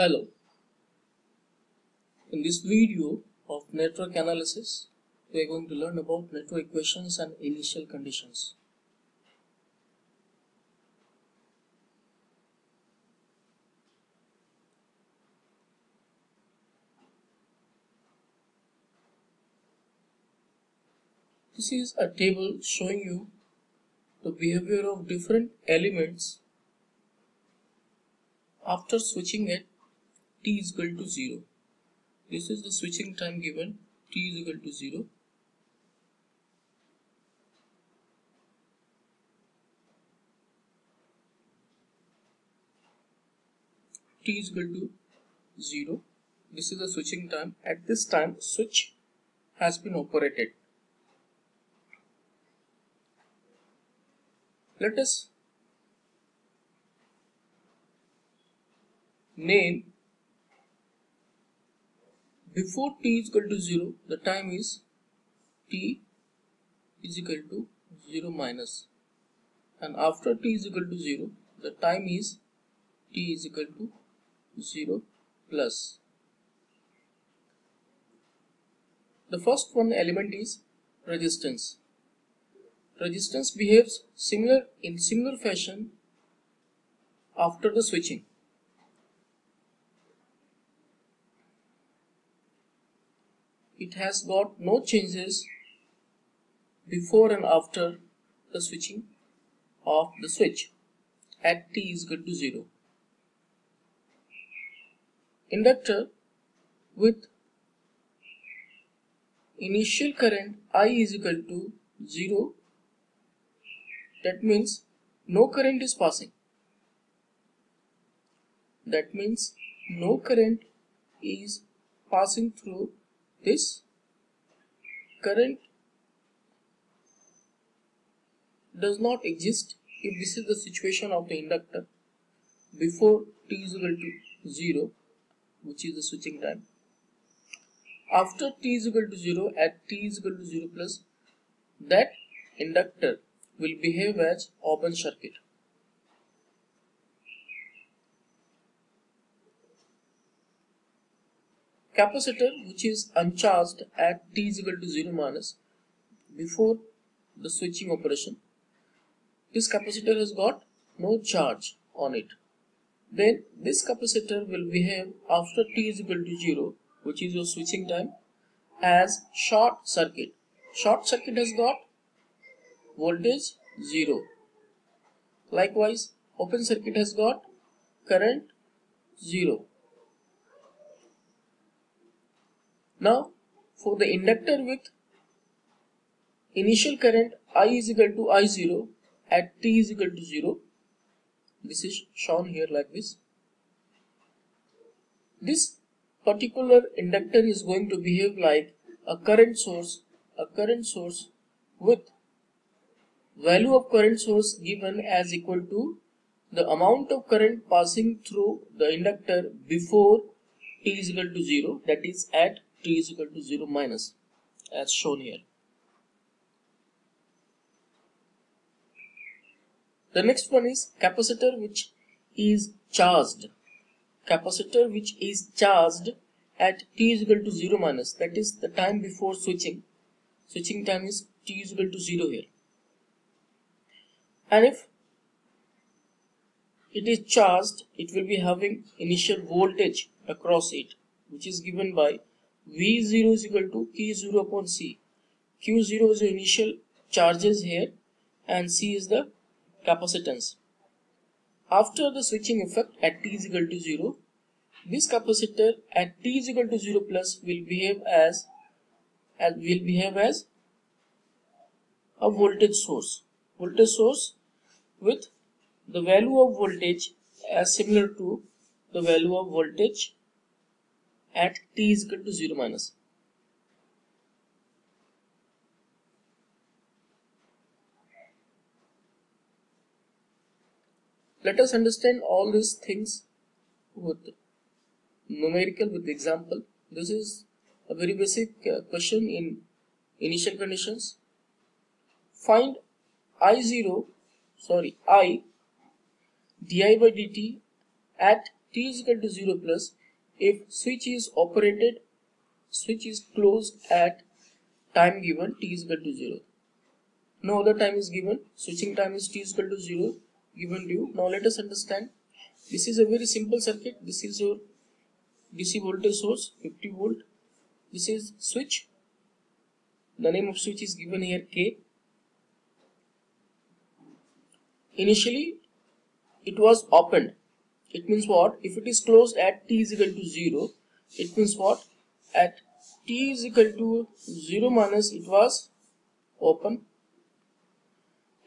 Hello, in this video of network analysis, we are going to learn about network equations and initial conditions. This is a table showing you the behavior of different elements after switching at t is equal to 0. This is the switching time given, t is equal to 0. T is equal to 0. This is the switching time. At this time, switch has been operated. Let us name before t is equal to 0, the time is t is equal to 0 minus, and after t is equal to 0, the time is t is equal to 0 plus. The first one element is resistance. Resistance behaves in similar fashion after the switching. It has got no changes before and after the switching of the switch at t is equal to 0. Inductor with initial current I is equal to 0, that means no current is passing. That means no current is passing through this. Current does not exist if this is the situation of the inductor before t is equal to 0, which is the switching time. After t is equal to 0, at t is equal to 0 plus, that inductor will behave as open circuit. Capacitor, which is uncharged at t is equal to 0 minus, before the switching operation, this capacitor has got no charge on it. Then this capacitor will behave after t is equal to 0, which is your switching time, as short circuit. Short circuit has got voltage 0. Likewise, open circuit has got current 0. Now, for the inductor with initial current I is equal to I0 at t is equal to 0, this is shown here like this. This particular inductor is going to behave like a current source with value of current source given as equal to the amount of current passing through the inductor before t is equal to 0, that is at t is equal to 0 minus, as shown here. The next one is capacitor which is charged. Capacitor which is charged at t is equal to 0 minus, that is the time before switching. Switching time is t is equal to 0 here. And if it is charged, it will be having initial voltage across it, which is given by V0 is equal to Q0 upon C. Q0 is the initial charges here and C is the capacitance. After the switching effect at t is equal to 0, this capacitor at t is equal to 0 plus will behave as a voltage source. Voltage source with the value of voltage as similar to the value of voltage at t is equal to 0 minus. Let us understand all these things with numerical, with example. This is a very basic question in initial conditions. Find I di by dt at t is equal to 0 plus if switch is closed at time given t is equal to 0. No other time is given. Switching time is t is equal to 0 given to you. Now let us understand. This is a very simple circuit. This is your DC voltage source 50 volt. This is switch. The name of switch is given here K. Initially it was opened. It means what? If it is closed at t is equal to 0, it means what? At t is equal to 0 minus it was open,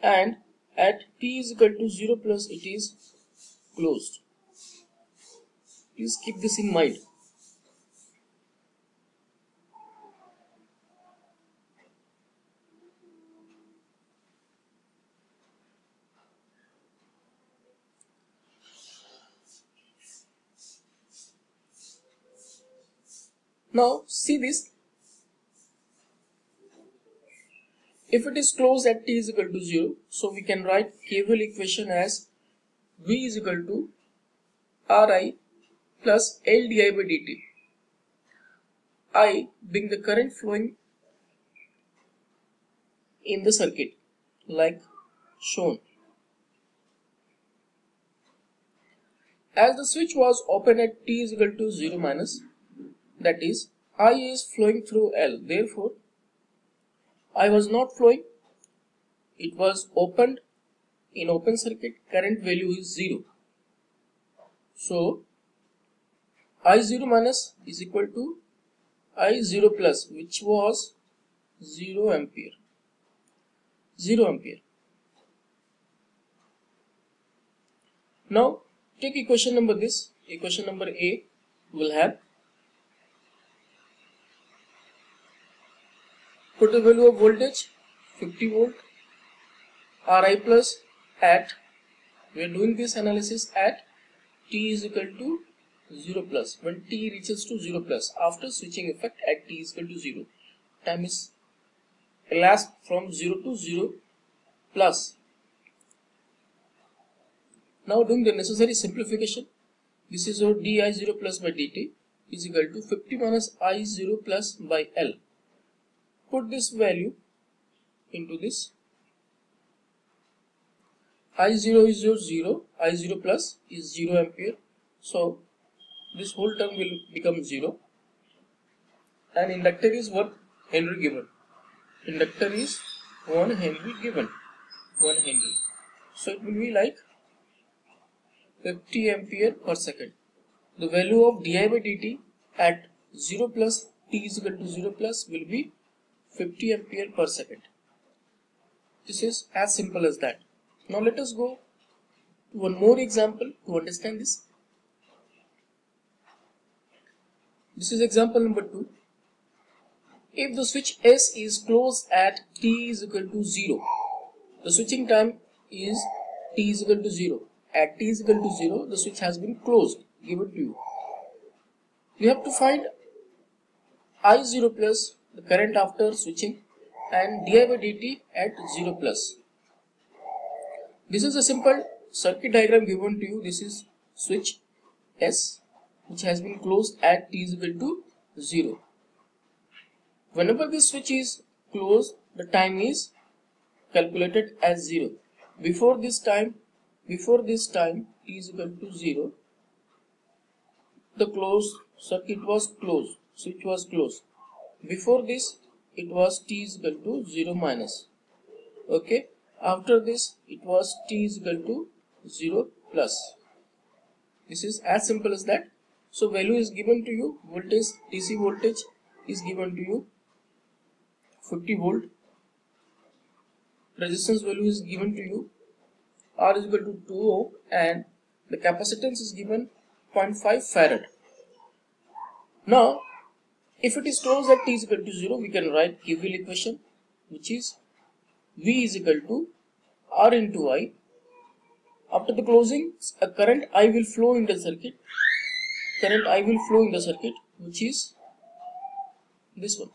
and at t is equal to 0 plus it is closed. Please keep this in mind. Now see this. If it is closed at t is equal to 0, so we can write KVL equation as V is equal to Ri plus L di by dt. I being the current flowing in the circuit like shown. As the switch was open at t is equal to 0 minus, that is I is flowing through L, therefore I was not flowing, it was opened. In open circuit current value is 0. So I0 minus is equal to I0 plus, which was 0 ampere. 0 ampere. Now take equation number this. Equation number A will have, put the value of voltage 50 volt, Ri plus at, we are doing this analysis at t is equal to 0 plus, when t reaches to 0 plus, after switching effect at t is equal to 0. Time is elapsed from 0 to 0 plus. Now doing the necessary simplification, this is your di0 plus by dt is equal to 50 minus I0 plus by L. Put this value into this. I0 is your 0, I0 plus is 0 ampere, so this whole term will become 0, and inductor is 1 Henry given. Inductor is 1 Henry given, 1 Henry. So it will be like 50 ampere per second. The value of di by dt at 0 plus t is equal to 0 plus will be 50 ampere per second. This is as simple as that. Now let us go to one more example to understand this. This is example number 2. If the switch S is closed at t is equal to 0, the switching time is t is equal to 0. At t is equal to 0, the switch has been closed, given to you. You have to find I0 plus, the current after switching, and di by dt at 0 plus. This is a simple circuit diagram given to you. This is switch S, which has been closed at t is equal to 0. Whenever this switch is closed, the time is calculated as 0. Before this time t is equal to 0, the closed circuit was closed, switch was closed. Before this it was t is equal to 0 minus. Okay. After this it was t is equal to 0 plus. This is as simple as that. So value is given to you, voltage, DC voltage is given to you 50 volt, resistance value is given to you, R is equal to 2 ohm, and the capacitance is given 0.5 farad. Now if it is closed at t is equal to 0, we can write KVL equation, which is V is equal to R into I. After the closing, a current I will flow in the circuit. Current I will flow in the circuit, which is this one.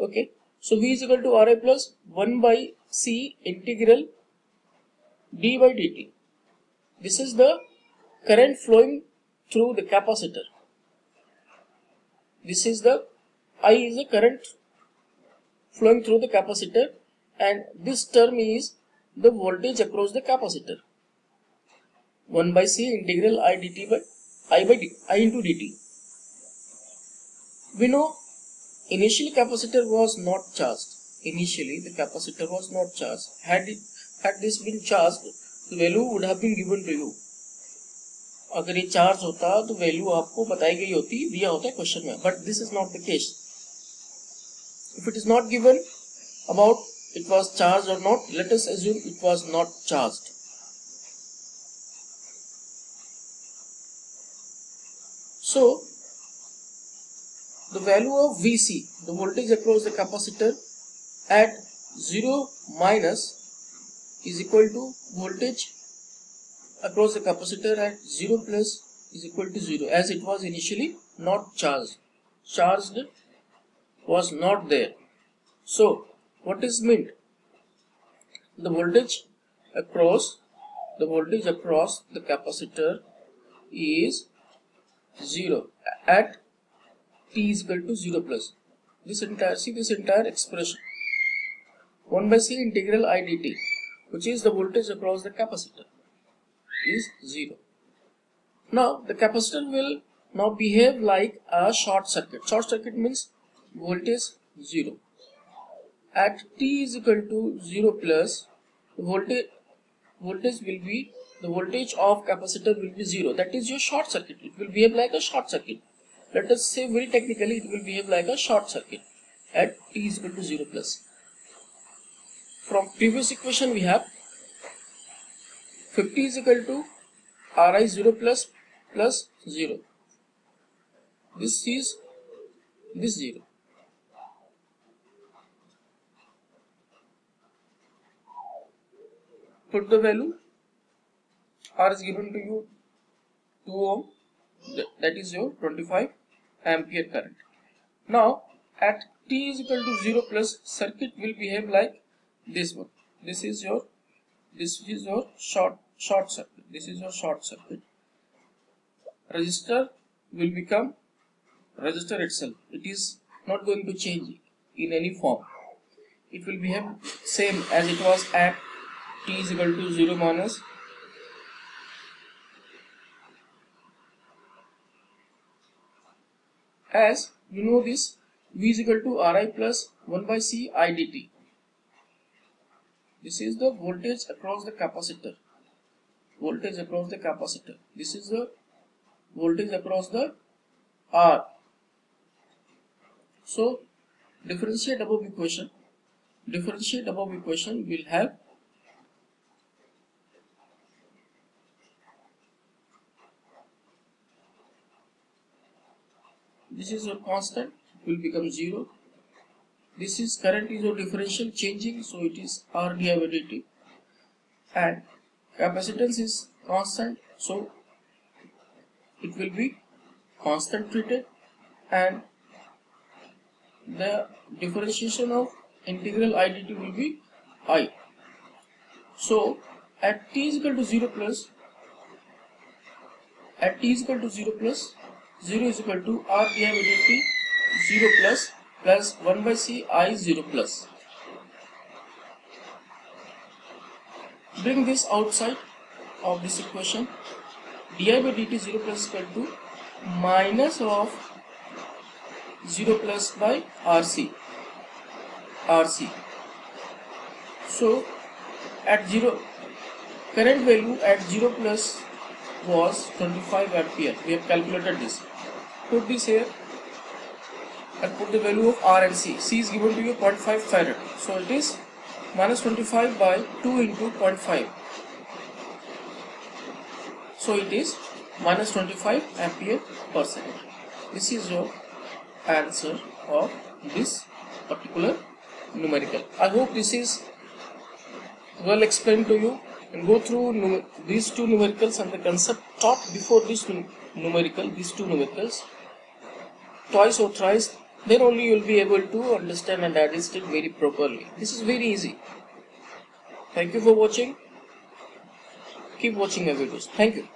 Okay. So V is equal to Ri plus 1 by C integral d by dt. This is the current flowing through the capacitor. This is the I is the current flowing through the capacitor, and this term is the voltage across the capacitor. 1 by C integral I dt by I into dt. We know initially capacitor was not charged. Initially the capacitor was not charged. Had this been charged, the value would have been given to you. अगर ये charge होता तो value आपको बताई गई होती, दिया होता है क्वेश्चन में, but this is not the case. If it is not given about it was charged or not, let us assume it was not charged. So the value of Vc, the voltage across the capacitor at 0 minus is equal to voltage across the capacitor at 0 plus is equal to 0, as it was initially not charged. Charged was not there. So what is meant? The voltage across the capacitor is 0 at t is equal to 0 plus. This entire expression 1 by C integral I dt, which is the voltage across the capacitor, is 0. Now the capacitor will now behave like a short circuit. Short circuit means voltage 0. At t is equal to 0 plus, the voltage will be, the voltage of capacitor will be 0. That is your short circuit. It will behave like a short circuit. Let us say very technically it will behave like a short circuit at t is equal to 0 plus. From previous equation we have 50 is equal to Ri 0 plus 0. This is this 0. Put the value. R is given to you 2 ohm. That is your 25 ampere current. Now at t is equal to 0 plus, circuit will behave like this one. This is your short circuit. This is your short circuit. Resistor will become resistor itself. It is not going to change in any form. It will behave same as it was at t is equal to 0 minus. As you know this, V is equal to Ri plus 1 by C I dt. This is the voltage across the capacitor. Voltage across the capacitor. This is the voltage across the R. So differentiate above equation. Differentiate above equation will have this is your constant, will become 0. This is current is your differential changing, so it is R di by dt, and capacitance is constant, so it will be constant treated, and the differentiation of integral I dt will be I. So at t is equal to 0 plus, 0 is equal to R di by dt 0 plus 1 by C I 0 plus. Bring this outside of this equation. Di by dt 0 plus is equal to minus of 0 plus by RC. So at 0, current value at 0 plus was 25 ampere. We have calculated this. Put this here and put the value of R and C. C is given to you 0.5 farad. So it is minus 25 by 2 into 0.5. So it is minus 25 ampere per second. This is your answer of this particular numerical. I hope this is well explained to you, and go through these two numericals and the concept taught before this numerical, these two numericals twice or thrice, then only you will be able to understand and digest it very properly. This is very easy. Thank you for watching. Keep watching my videos. Thank you.